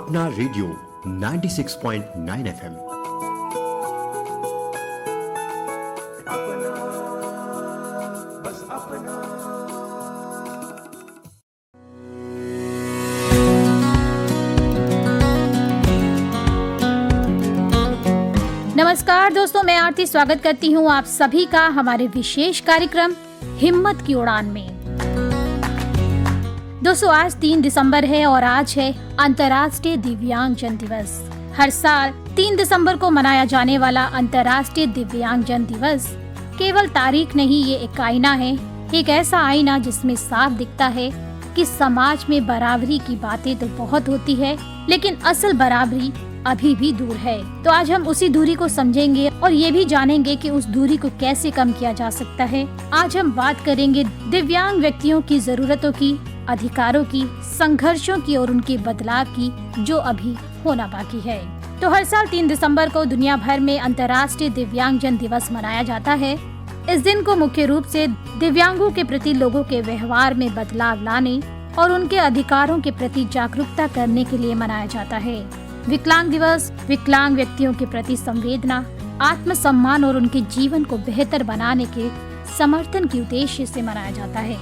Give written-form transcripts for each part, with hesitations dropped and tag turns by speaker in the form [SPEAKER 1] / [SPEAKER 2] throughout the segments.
[SPEAKER 1] अपना radio 96.9 FM.
[SPEAKER 2] नमस्कार दोस्तों, मैं आरती स्वागत करती हूँ आप सभी का हमारे विशेष कार्यक्रम हिम्मत की उड़ान में। दोस्तों, आज 3 दिसंबर है और आज है अंतर्राष्ट्रीय दिव्यांगजन दिवस। हर साल 3 दिसंबर को मनाया जाने वाला अंतर्राष्ट्रीय दिव्यांगजन दिवस केवल तारीख नहीं, ये एक आईना है, एक ऐसा आईना जिसमें साफ दिखता है कि समाज में बराबरी की बातें तो बहुत होती है, लेकिन असल बराबरी अभी भी दूर है। तो आज हम उसी दूरी को समझेंगे और ये भी जानेंगे कि उस दूरी को कैसे कम किया जा सकता है। आज हम बात करेंगे दिव्यांग व्यक्तियों की जरूरतों की, अधिकारों की, संघर्षों की और उनके बदलाव की, जो अभी होना बाकी है। तो हर साल 3 दिसंबर को दुनिया भर में अंतर्राष्ट्रीय दिव्यांगजन दिवस मनाया जाता है। इस दिन को मुख्य रूप से दिव्यांगों के प्रति लोगों के व्यवहार में बदलाव लाने और उनके अधिकारों के प्रति जागरूकता करने के लिए मनाया जाता है। विकलांग दिवस विकलांग व्यक्तियों के प्रति संवेदना, आत्मसम्मान और उनके जीवन को बेहतर बनाने के समर्थन के उद्देश्य से मनाया जाता है।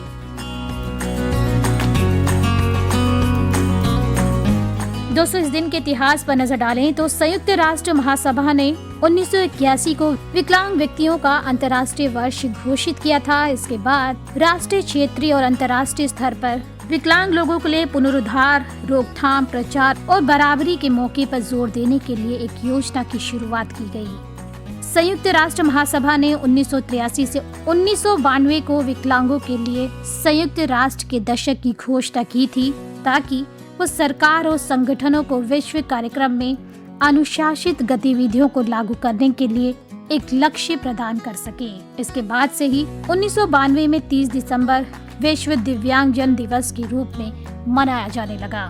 [SPEAKER 2] दोस्तों, इस दिन के इतिहास पर नजर डालें तो संयुक्त राष्ट्र महासभा ने 1981 को विकलांग व्यक्तियों का अंतर्राष्ट्रीय वर्ष घोषित किया था। इसके बाद राष्ट्रीय, क्षेत्रीय और अंतर्राष्ट्रीय स्तर पर विकलांग लोगों के लिए पुनरुद्धार, रोकथाम, प्रचार और बराबरी के मौके पर जोर देने के लिए एक योजना की शुरुआत की गई। संयुक्त राष्ट्र महासभा ने 1983 से 1992 को विकलांगों के लिए संयुक्त राष्ट्र के दशक की घोषणा की थी, ताकि वो सरकार और संगठनों को वैश्विक कार्यक्रम में अनुशासित गतिविधियों को लागू करने के लिए एक लक्ष्य प्रदान कर सके। इसके बाद से ही 1992 में 30 दिसंबर विश्व दिव्यांगजन दिवस के रूप में मनाया जाने लगा।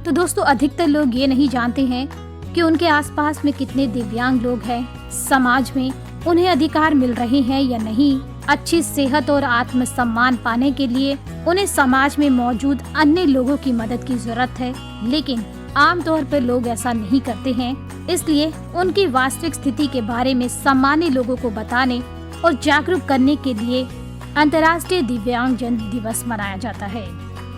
[SPEAKER 2] तो दोस्तों, अधिकतर लोग ये नहीं जानते हैं कि उनके आसपास में कितने दिव्यांग लोग हैं, समाज में उन्हें अधिकार मिल रहे हैं या नहीं। अच्छी सेहत और आत्मसम्मान पाने के लिए उन्हें समाज में मौजूद अन्य लोगों की मदद की जरूरत है, लेकिन आमतौर पर लोग ऐसा नहीं करते हैं। इसलिए उनकी वास्तविक स्थिति के बारे में सामान्य लोगों को बताने और जागरूक करने के लिए अंतर्राष्ट्रीय दिव्यांगजन दिवस मनाया जाता है।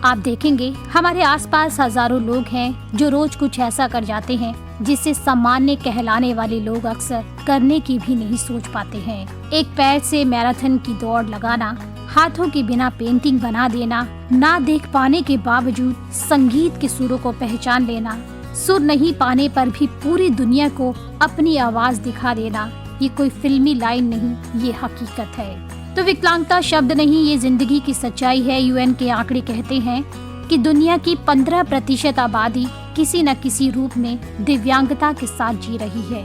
[SPEAKER 2] आप देखेंगे हमारे आसपास हजारों लोग हैं जो रोज कुछ ऐसा कर जाते हैं जिससे सामान्य कहलाने वाले लोग अक्सर करने की भी नहीं सोच पाते हैं। एक पैर से मैराथन की दौड़ लगाना, हाथों के बिना पेंटिंग बना देना, ना देख पाने के बावजूद संगीत के सुरों को पहचान लेना, सुर नहीं पाने पर भी पूरी दुनिया को अपनी आवाज दिखा देना, ये कोई फिल्मी लाइन नहीं, ये हकीकत है। तो विकलांगता शब्द नहीं, ये जिंदगी की सच्चाई है। यूएन के आंकड़े कहते हैं कि दुनिया की 15% आबादी किसी न किसी रूप में दिव्यांगता के साथ जी रही है,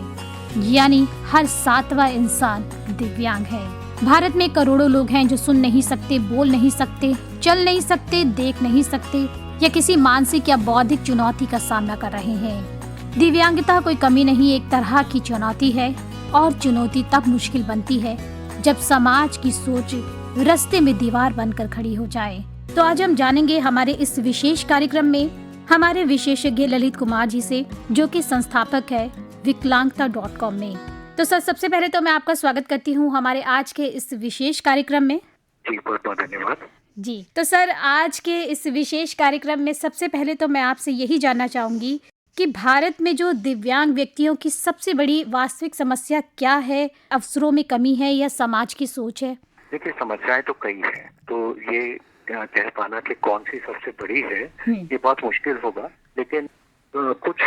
[SPEAKER 2] यानी हर 7वां इंसान दिव्यांग है। भारत में करोड़ों लोग हैं जो सुन नहीं सकते, बोल नहीं सकते, चल नहीं सकते, देख नहीं सकते या किसी मानसिक या बौद्धिक चुनौती का सामना कर रहे हैं। दिव्यांगता कोई कमी नहीं, एक तरह की चुनौती है, और चुनौती तब मुश्किल बनती है जब समाज की सोच रास्ते में दीवार बनकर खड़ी हो जाए। तो आज हम जानेंगे हमारे इस विशेष कार्यक्रम में हमारे विशेषज्ञ ललित कुमार जी से, जो कि संस्थापक है विकलांगता.com में। तो सर, सबसे पहले तो मैं आपका स्वागत करती हूँ हमारे आज के इस विशेष कार्यक्रम में।
[SPEAKER 3] जी, बहुत बहुत धन्यवाद
[SPEAKER 2] जी। तो सर, आज के इस विशेष कार्यक्रम में सबसे पहले तो मैं आपसे यही जानना चाहूंगी कि भारत में जो दिव्यांग व्यक्तियों की सबसे बड़ी वास्तविक समस्या क्या है? अवसरों में कमी है या समाज की सोच है?
[SPEAKER 3] देखिए, समस्याएं तो कई हैं, तो ये कह पाना कि कौन सी सबसे बड़ी है ये बहुत मुश्किल होगा, लेकिन कुछ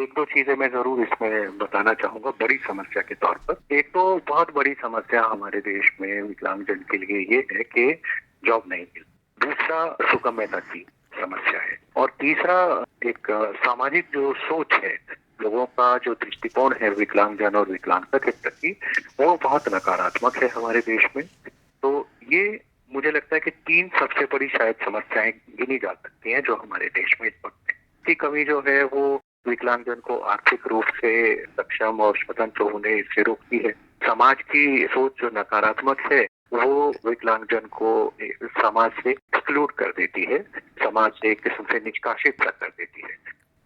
[SPEAKER 3] 1-2 चीजें मैं जरूर इसमें बताना चाहूंगा बड़ी समस्या के तौर पर। एक तो बहुत बड़ी समस्या हमारे देश में विकलांगजन के लिए ये है कि जॉब नहीं मिल, दूसरा सुगम्यता की समस्या है, और तीसरा एक सामाजिक जो सोच है, लोगों का जो दृष्टिकोण है विकलांगजन और विकलांगता के प्रति, वो बहुत नकारात्मक है हमारे देश में। तो ये मुझे लगता है कि 3 सबसे बड़ी शायद समस्याएं गिनी जा सकती हैं जो हमारे देश में इस वक्त है। की कमी जो है वो विकलांगजन को आर्थिक रूप से सक्षम और स्वतंत्र होने से रोकती है। समाज की सोच जो नकारात्मक है वो विकलांगजन को समाज से एक्सक्लूड कर देती है, समाज से एक किस्म से निष्कासित कर देती है।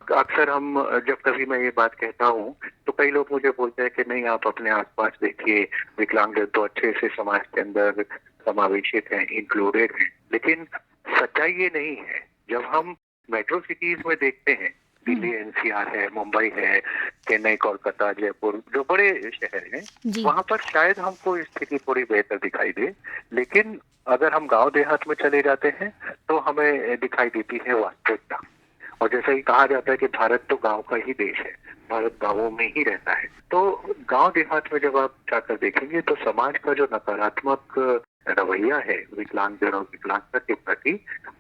[SPEAKER 3] अक्सर हम जब कभी मैं ये बात कहता हूँ तो कई लोग मुझे बोलते हैं कि नहीं, आप अपने आसपास देखिए, विकलांगजन तो अच्छे से समाज के अंदर समावेशित हैं, इंक्लूडेड हैं। लेकिन सच्चाई ये नहीं है। जब हम मेट्रो सिटीज में देखते हैं, दिल्ली एनसीआर है, मुंबई है, चेन्नई, कोलकाता, जयपुर, जो बड़े शहर हैं, वहां पर शायद हमको स्थिति थोड़ी बेहतर दिखाई दे। लेकिन अगर हम गांव देहात में चले जाते हैं तो हमें दिखाई देती है वास्तविकता। और जैसा कि कहा जाता है कि भारत तो गांव का ही देश है, भारत गांवों में ही रहता है। तो गांव देहात में जब आप जाकर देखेंगे तो समाज का जो नकारात्मक रवैया है विकलांगजन और विकलांगता के प्रति,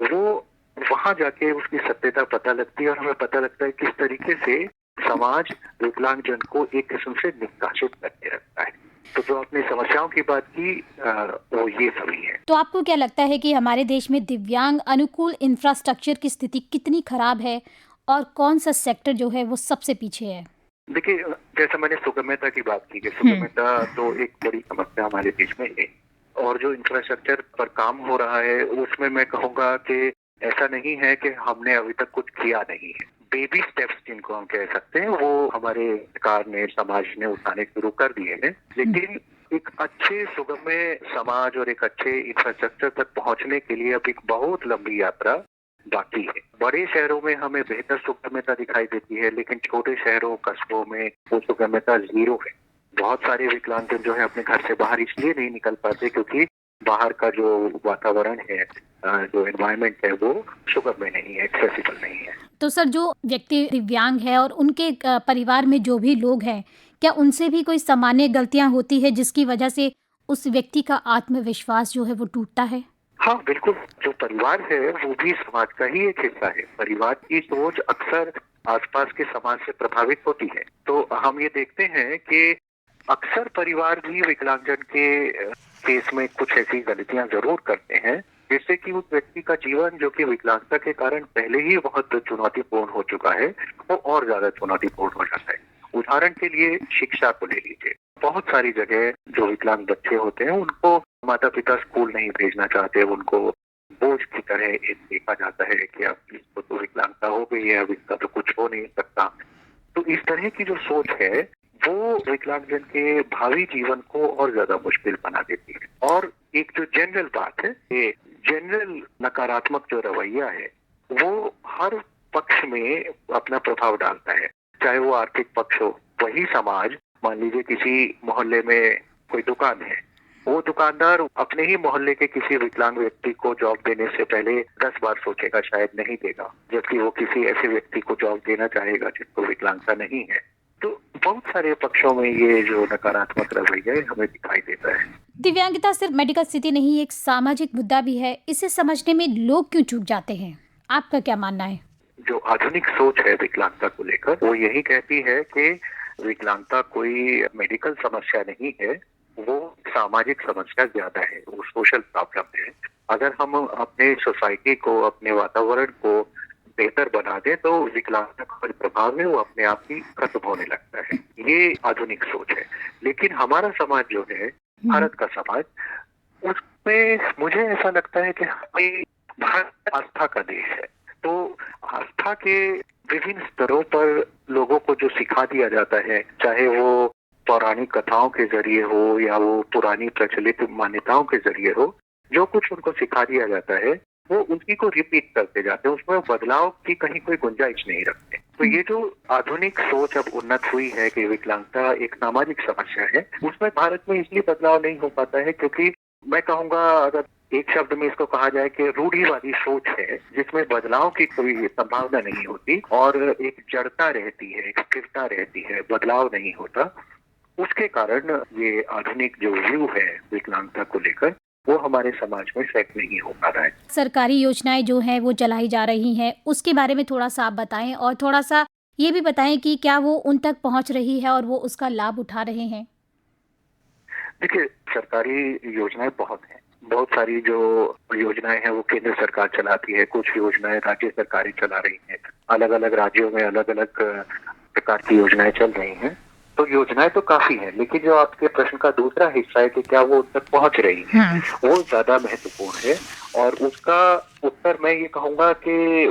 [SPEAKER 3] वो वहां जाके उसकी सत्यता पता लगती है और हमें पता लगता है किस तरीके से समाज विकलांगजन को एक किस्म से निष्कासित करके रखता है। तो जो आपने समस्याओं की बात की, वो ये सभी है।
[SPEAKER 2] तो आपको क्या लगता है कि हमारे देश में दिव्यांग अनुकूल इंफ्रास्ट्रक्चर की स्थिति कितनी खराब है और कौन सा सेक्टर जो है वो सबसे पीछे है?
[SPEAKER 3] देखिए, जैसे मैंने सुगम्यता की बात की कि सुगम्यता तो एक बड़ी समस्या हमारे देश में है, और जो इंफ्रास्ट्रक्चर पर काम हो रहा है उसमें मैं कहूँगा कि ऐसा नहीं है कि हमने अभी तक कुछ किया नहीं है। बेबी स्टेप्स जिनको हम कह सकते हैं, वो हमारे सरकार ने, समाज ने उठाने शुरू कर दिए हैं। लेकिन एक अच्छे सुगम्य समाज और एक अच्छे इंफ्रास्ट्रक्चर तक पहुंचने के लिए अब एक बहुत लंबी यात्रा बाकी है। बड़े शहरों में हमें बेहतर सुगम्यता दिखाई देती है, लेकिन छोटे शहरों, कस्बों में वो सुगम्यता जीरो है। बहुत सारे विकलांगजन जो है अपने घर से बाहर इसलिए नहीं निकल पाते क्योंकि बाहर का जो वातावरण है, जो एनवायरनमेंट है, वो सुगम्य नहीं है, एक्सेसिबल नहीं है।
[SPEAKER 2] तो सर, जो व्यक्ति दिव्यांग है और उनके परिवार में जो भी लोग हैं, क्या उनसे भी कोई सामान्य गलतियां होती है जिसकी वजह से उस व्यक्ति का आत्मविश्वास जो है वो टूटता है?
[SPEAKER 3] हाँ, बिल्कुल। जो परिवार है वो भी समाज का ही एक हिस्सा है। परिवार की सोच अक्सर आसपास के समाज से प्रभावित होती है। तो हम ये देखते हैं कि अक्सर परिवार भी विकलांगजन के केस में कुछ ऐसी गलतियां जरूर करते हैं जिससे कि उस व्यक्ति का जीवन, जो कि विकलांगता के कारण पहले ही बहुत चुनौतीपूर्ण हो चुका है, वो और ज्यादा चुनौतीपूर्ण हो जाता है। उदाहरण के लिए शिक्षा को ले लीजिए। बहुत सारी जगह जो विकलांग बच्चे होते हैं उनको माता पिता स्कूल नहीं भेजना चाहते, उनको बोझ की तरह देखा जाता है कि अब इसको तो विकलांगता हो गई है, अब इसका तो कुछ हो नहीं सकता। तो इस तरह की जो सोच है वो विकलांगजन के भावी जीवन को और ज्यादा मुश्किल बना देती है। और एक जो जनरल बात है, ये जनरल नकारात्मक जो रवैया है वो हर पक्ष में अपना प्रभाव डालता है। चाहे वो आर्थिक पक्ष हो, वही समाज, मान लीजिए किसी मोहल्ले में कोई दुकान है, वो दुकानदार अपने ही मोहल्ले के किसी विकलांग व्यक्ति को जॉब देने से पहले 10 बार सोचेगा, शायद नहीं देगा, जबकि वो किसी ऐसे व्यक्ति को जॉब देना चाहेगा जिसको विकलांगता नहीं है। तो बहुत सारे पक्षों में ये जो नकारात्मक रवैया है हमें दिखाई देता है।
[SPEAKER 2] दिव्यांगता सिर्फ मेडिकल स्थिति नहीं, एक सामाजिक मुद्दा भी है। इसे समझने में लोग क्यों चूक जाते हैं? आपका क्या मानना है?
[SPEAKER 3] जो आधुनिक सोच है विकलांगता को लेकर, वो यही कहती है कि विकलांगता कोई मेडिकल समस्या नहीं है, वो सामाजिक समस्या ज्यादा है, वो सोशल प्रॉब्लम है। अगर हम अपने सोसाइटी को, अपने वातावरण को बेहतर बना दे तो विकलांगता का प्रभाव है वो अपने आप ही खत्म होने लगता है। ये आधुनिक सोच है। लेकिन हमारा समाज जो है, भारत का समाज, उसमें मुझे ऐसा लगता है कि हमें भारत आस्था का देश है। तो आस्था के विभिन्न स्तरों पर लोगों को जो सिखा दिया जाता है, चाहे वो पौराणिक कथाओं के जरिए हो या वो पुरानी प्रचलित मान्यताओं के जरिए हो, जो कुछ उनको सिखा दिया जाता है वो उसी को रिपीट करते जाते हैं, उसमें बदलाव की कहीं कोई गुंजाइश नहीं रखते। तो ये जो आधुनिक सोच अब उन्नत हुई है कि विकलांगता एक सामाजिक समस्या है, उसमें भारत में इसलिए बदलाव नहीं हो पाता है क्योंकि मैं कहूँगा, अगर एक शब्द में इसको कहा जाए कि रूढ़िवादी सोच है, जिसमें बदलाव की कोई संभावना नहीं होती और एक जड़ता रहती है, एक स्थिरता रहती है, बदलाव नहीं होता। उसके कारण ये आधुनिक जो व्यू है विकलांगता को लेकर, वो हमारे समाज में सेट नहीं हो पा रहा है।
[SPEAKER 2] सरकारी योजनाएं जो हैं वो चलाई जा रही हैं, उसके बारे में थोड़ा सा आप बताएं और थोड़ा सा ये भी बताएं कि क्या वो उन तक पहुंच रही है और वो उसका लाभ उठा रहे हैं?
[SPEAKER 3] देखिए, सरकारी योजनाएं बहुत हैं। बहुत सारी जो योजनाएं हैं वो केंद्र सरकार चलाती है, कुछ योजनाएं राज्य सरकारें चला रही हैं। अलग अलग राज्यों में अलग अलग प्रकार की योजनाएं चल रही हैं। तो योजनाएं तो काफी है, लेकिन जो आपके प्रश्न का दूसरा हिस्सा है कि क्या वो उन तक पहुंच रही है, वो ज्यादा महत्वपूर्ण है। और उसका उत्तर मैं ये कहूंगा कि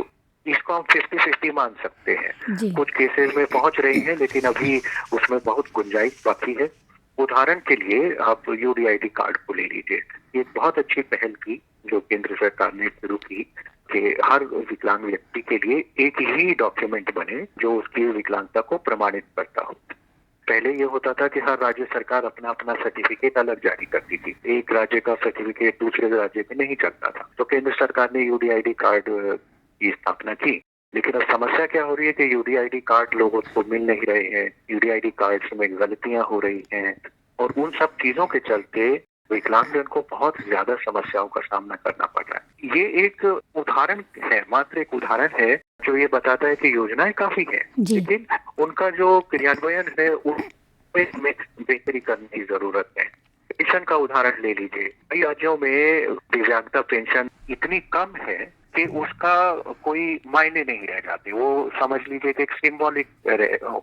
[SPEAKER 3] इसको हम 50-50 मान सकते हैं।
[SPEAKER 2] जी।
[SPEAKER 3] कुछ केसेस में पहुंच रही हैं, लेकिन अभी उसमें बहुत गुंजाइश बाकी है। उदाहरण के लिए आप यूडीआईडी कार्ड को ले लीजिए। ये एक बहुत अच्छी पहल की जो केंद्र सरकार ने शुरू की कि हर विकलांग व्यक्ति के लिए एक ही डॉक्यूमेंट बने जो उसकी विकलांगता को प्रमाणित करता हो। पहले ये होता था कि हर राज्य सरकार अपना अपना सर्टिफिकेट अलग जारी करती थी। एक राज्य का सर्टिफिकेट दूसरे राज्य में नहीं चलता था। तो केंद्र सरकार ने यूडीआईडी कार्ड की स्थापना की। लेकिन अब समस्या क्या हो रही है कि यूडीआईडी कार्ड लोगों को मिल नहीं रहे हैं, यूडीआईडी कार्ड में गलतियां हो रही हैं, और उन सब चीजों के चलते विकलांगजन को बहुत ज्यादा समस्याओं का सामना करना पड़ रहा है। ये एक उदाहरण है, मात्र एक उदाहरण है जो ये बताता है कि योजनाएं काफी है, लेकिन उनका जो क्रियान्वयन है उसमें बेहतरी करने की जरूरत है। पेंशन का उदाहरण ले लीजिए। कई राज्यों में दिव्यांगता पेंशन इतनी कम है कि उसका कोई मायने नहीं रह जाते। वो समझ लीजिए कि एक सिंबॉलिक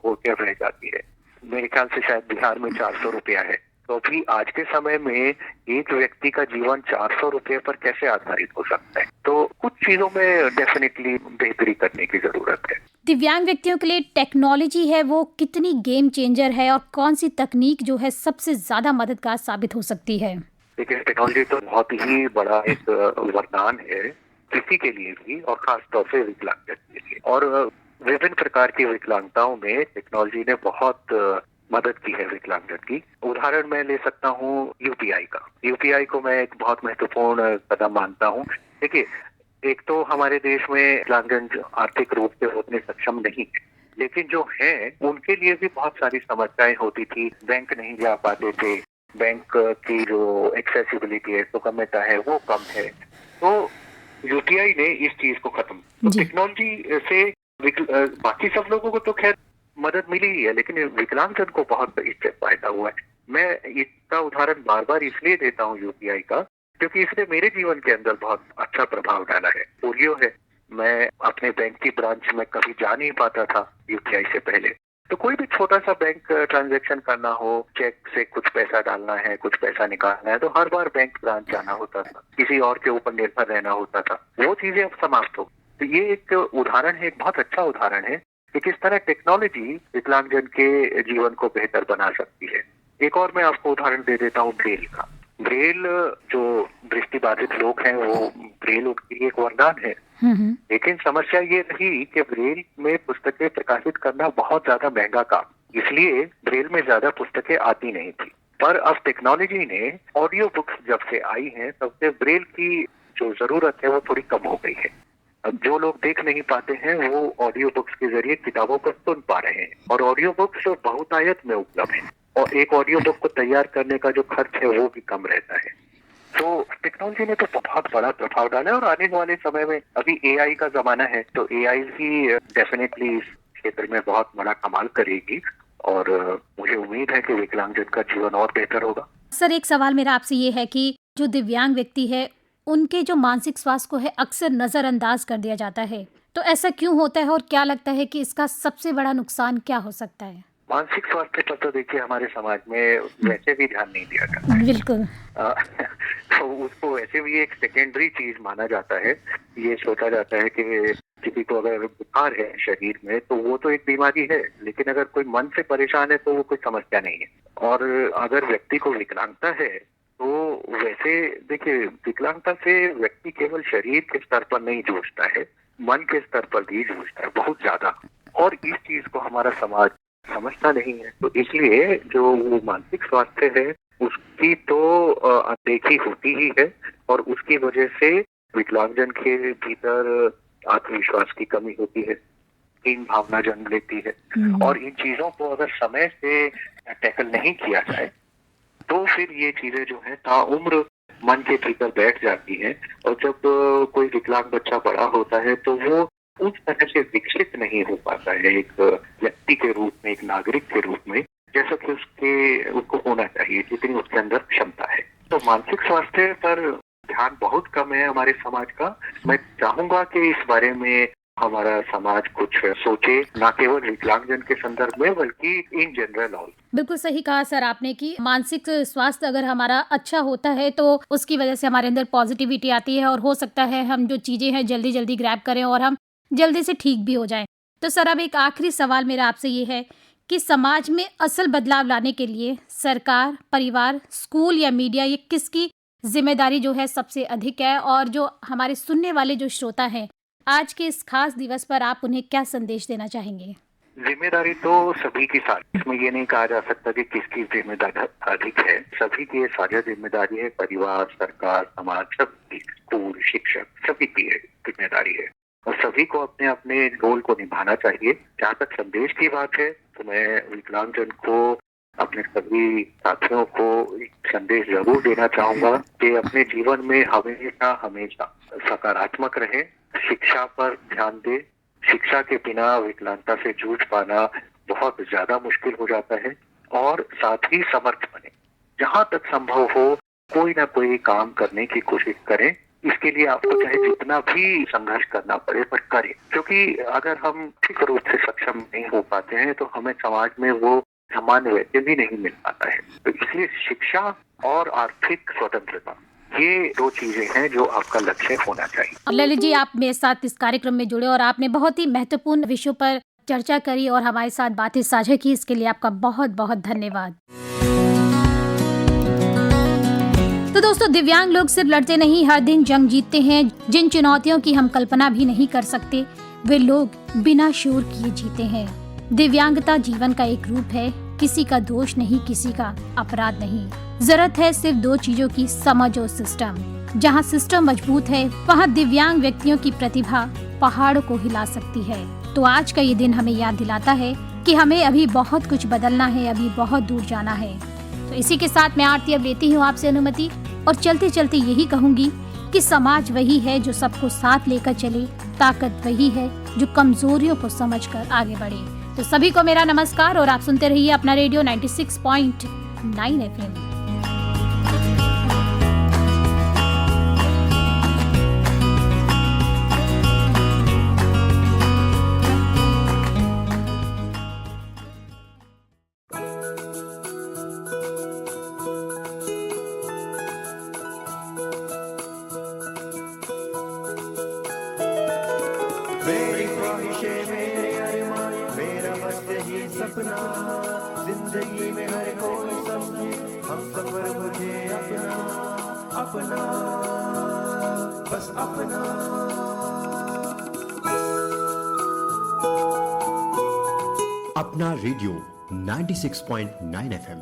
[SPEAKER 3] होकर रह जाती है। मेरे ख्याल से शायद बिहार में 400 रुपया है। तो अभी आज के समय में एक व्यक्ति का जीवन 400 रुपये पर कैसे आधारित हो सकता है? तो कुछ चीजों में डेफिनेटली बेहतरी करने की जरूरत है।
[SPEAKER 2] दिव्यांग व्यक्तियों के लिए टेक्नोलॉजी है वो कितनी गेम चेंजर है और कौन सी तकनीक जो है सबसे ज्यादा मददगार साबित हो सकती है?
[SPEAKER 3] देखिए, टेक्नोलॉजी तो बहुत ही बड़ा एक वरदान है किसी के लिए भी, और खासतौर से विकलांग के लिए। और विभिन्न प्रकार की विकलांगताओं में टेक्नोलॉजी ने बहुत मदद की है विकलांगजन की। उदाहरण मैं ले सकता हूँ यूपीआई का। यूपीआई को मैं एक बहुत महत्वपूर्ण कदम मानता हूँ। देखिए, एक तो हमारे देश में विकलांगजन आर्थिक रूप से उतने सक्षम नहीं है, लेकिन जो हैं उनके लिए भी बहुत सारी समस्याएं होती थी। बैंक नहीं जा पाते थे, बैंक की जो एक्सेसिबिलिटी है, सुगमता है, वो कम है। तो यूपीआई ने इस चीज को खत्म। तो टेक्नोलॉजी से बाकी सब लोगों को तो खैर मदद मिली ही है, लेकिन विकलांगजन को बहुत इससे फायदा हुआ है। मैं इसका उदाहरण बार बार इसलिए देता हूँ यूपीआई का, क्योंकि इसने मेरे जीवन के अंदर बहुत अच्छा प्रभाव डाला है। पोलियो है, मैं अपने बैंक की ब्रांच में कभी जा नहीं पाता था यूपीआई से पहले। तो कोई भी छोटा सा बैंक ट्रांजैक्शन करना हो, चेक से कुछ पैसा डालना है, कुछ पैसा निकालना है, तो हर बार बैंक ब्रांच जाना होता था, किसी और के ऊपर निर्भर रहना होता था। वो चीजें अब समाप्त हो। तो ये एक उदाहरण है, एक बहुत अच्छा उदाहरण है कि किस तरह टेक्नोलॉजी विकलांगजन के जीवन को बेहतर बना सकती है। एक और मैं आपको उदाहरण दे देता हूँ ब्रेल का। ब्रेल जो दृष्टिबाधित लोग हैं, वो ब्रेल उनके लिए एक वरदान है। लेकिन समस्या ये रही कि ब्रेल में पुस्तकें प्रकाशित करना बहुत ज्यादा महंगा काम, इसलिए ब्रेल में ज्यादा पुस्तकें आती नहीं थी। पर अब टेक्नोलॉजी ने ऑडियो बुक्स जब से आई हैं, तब से ब्रेल की जो जरूरत है वो थोड़ी कम हो गई है। अब जो लोग देख नहीं पाते हैं वो ऑडियो बुक्स के जरिए किताबों को सुन पा रहे हैं, और ऑडियो बुक्स बहुतायत में उपलब्ध है, और एक ऑडियो बुक को तैयार करने का जो खर्च है वो भी कम रहता है। तो टेक्नोलॉजी ने तो बहुत बड़ा प्रभाव डाला है, और आने वाले समय में अभी एआई का जमाना है, तो एआई भी डेफिनेटली इस क्षेत्र में बहुत बड़ा कमाल करेगी, और मुझे उम्मीद है कि विकलांगजन का जीवन और बेहतर होगा।
[SPEAKER 2] सर, एक सवाल मेरा आपसे ये है कि जो दिव्यांग व्यक्ति है उनके जो मानसिक स्वास्थ्य को है अक्सर नजरअंदाज कर दिया जाता है, तो ऐसा क्यों होता है और क्या लगता है कि इसका सबसे बड़ा नुकसान क्या हो सकता है?
[SPEAKER 3] मानसिक स्वास्थ्य पर तो देखिए हमारे समाज में वैसे भी ध्यान नहीं दिया जाता है।
[SPEAKER 2] बिल्कुल।
[SPEAKER 3] तो उसको वैसे भी एक सेकेंडरी चीज माना जाता है। ये सोचा जाता है कि किसी को अगर बुखार है शरीर में तो वो तो एक बीमारी है, लेकिन अगर कोई मन से परेशान है तो वो कोई समस्या नहीं है। और अगर व्यक्ति को विकलांगता है तो वैसे देखिए, विकलांगता से व्यक्ति केवल शरीर के स्तर पर नहीं जूझता है, मन के स्तर पर भी जूझता है बहुत ज्यादा, और इस चीज को हमारा समाज समझता नहीं है। तो इसलिए जो वो मानसिक स्वास्थ्य है उसकी तो अनदेखी होती ही है, और उसकी वजह से विकलांगजन के भीतर आत्मविश्वास की कमी होती है, हीन भावना जन्म लेती है। और इन चीजों को अगर समय से टैकल नहीं किया जाए तो फिर ये चीजें जो है ताउम्र मन के भीतर बैठ जाती हैं, और जब कोई विकलांग बच्चा बड़ा होता है तो वो उस तरह से विकसित नहीं हो पाता है एक व्यक्ति के रूप में, एक नागरिक के रूप में, जैसा कि उसको होना चाहिए, जितनी उसके अंदर क्षमता है। तो मानसिक स्वास्थ्य पर ध्यान बहुत कम है हमारे समाज का। मैं चाहूंगा कि इस बारे में हमारा समाज कुछ सोचे, ना केवल विकलांगजन के संदर्भ में बल्कि इन जनरल ऑल।
[SPEAKER 2] बिल्कुल सही कहा सर आपने कि मानसिक स्वास्थ्य अगर हमारा अच्छा होता है तो उसकी वजह से हमारे अंदर पॉजिटिविटी आती है, और हो सकता है हम जो चीजें हैं जल्दी जल्दी ग्रैब करें और हम जल्दी से ठीक भी हो जाएं। तो सर, अब एक आखिरी सवाल मेरा आपसे ये है कि समाज में असल बदलाव लाने के लिए सरकार, परिवार, स्कूल या मीडिया, ये किसकी जिम्मेदारी जो है सबसे अधिक है? और जो हमारे सुनने वाले जो श्रोता हैं, आज के इस खास दिवस पर आप उन्हें क्या संदेश देना चाहेंगे?
[SPEAKER 3] जिम्मेदारी तो सभी की साझी, इसमें ये नहीं कहा जा सकता कि किसकी जिम्मेदारी अधिक है। सभी की साझा जिम्मेदारी है। परिवार, सरकार, समाज, सबकी, स्कूल, शिक्षक, सभी की जिम्मेदारी है और सभी को अपने अपने रोल को निभाना चाहिए। जहाँ तक संदेश की बात है तो मैं विकलांगजन को, अपने सभी साथियों को एक संदेश जरूर देना चाहूंगा कि अपने जीवन में हमेशा हमेशा सकारात्मक रहें, शिक्षा पर ध्यान दें। शिक्षा के बिना विकलांगता से जूझ पाना बहुत ज्यादा मुश्किल हो जाता है और साथ ही समर्थ बने। जहाँ तक संभव हो कोई ना कोई काम करने की कोशिश करें। इसके लिए आपको चाहे जितना भी संघर्ष करना पड़े पर करें, क्योंकि अगर हम ठीक रूप से सक्षम नहीं हो पाते हैं तो हमें समाज में वो सामान्य व्यक्ति भी नहीं मिल पाता है। तो इसलिए शिक्षा और आर्थिक स्वतंत्रता, ये दो चीजें हैं जो आपका लक्ष्य होना चाहिए।
[SPEAKER 2] ललित जी, आप मेरे साथ इस कार्यक्रम में जुड़े और आपने बहुत ही महत्वपूर्ण विषयों पर चर्चा करी और हमारे साथ बातें साझा की, इसके लिए आपका बहुत बहुत धन्यवाद। तो दोस्तों, दिव्यांग लोग सिर्फ लड़ते नहीं, हर दिन जंग जीतते हैं। जिन चुनौतियों की हम कल्पना भी नहीं कर सकते, वे लोग बिना शोर किए जीते हैं। दिव्यांगता जीवन का एक रूप है, किसी का दोष नहीं, किसी का अपराध नहीं। जरूरत है सिर्फ दो चीजों की, समझ और सिस्टम। जहाँ सिस्टम मजबूत है, वहाँ दिव्यांग व्यक्तियों की प्रतिभा पहाड़ों को हिला सकती है। तो आज का ये दिन हमें याद दिलाता है कि हमें अभी बहुत कुछ बदलना है, अभी बहुत दूर जाना है। तो इसी के साथ मैं आरती अब लेती हूँ आपसे अनुमति और चलते चलते यही कहूंगी कि समाज वही है जो सबको साथ लेकर चले, ताकत वही है जो कमजोरियों को समझकर आगे बढ़े। तो सभी को मेरा नमस्कार और आप सुनते रहिए अपना रेडियो 96.9 FM।
[SPEAKER 4] मेरी ख्वाहिशें, मेरे अरमान, मेरा बस यही सपना, जिंदगी में हर कोई समझे हम सफर मुझे अपना, अपना, बस अपना।
[SPEAKER 1] अपना रेडियो 96.9 FM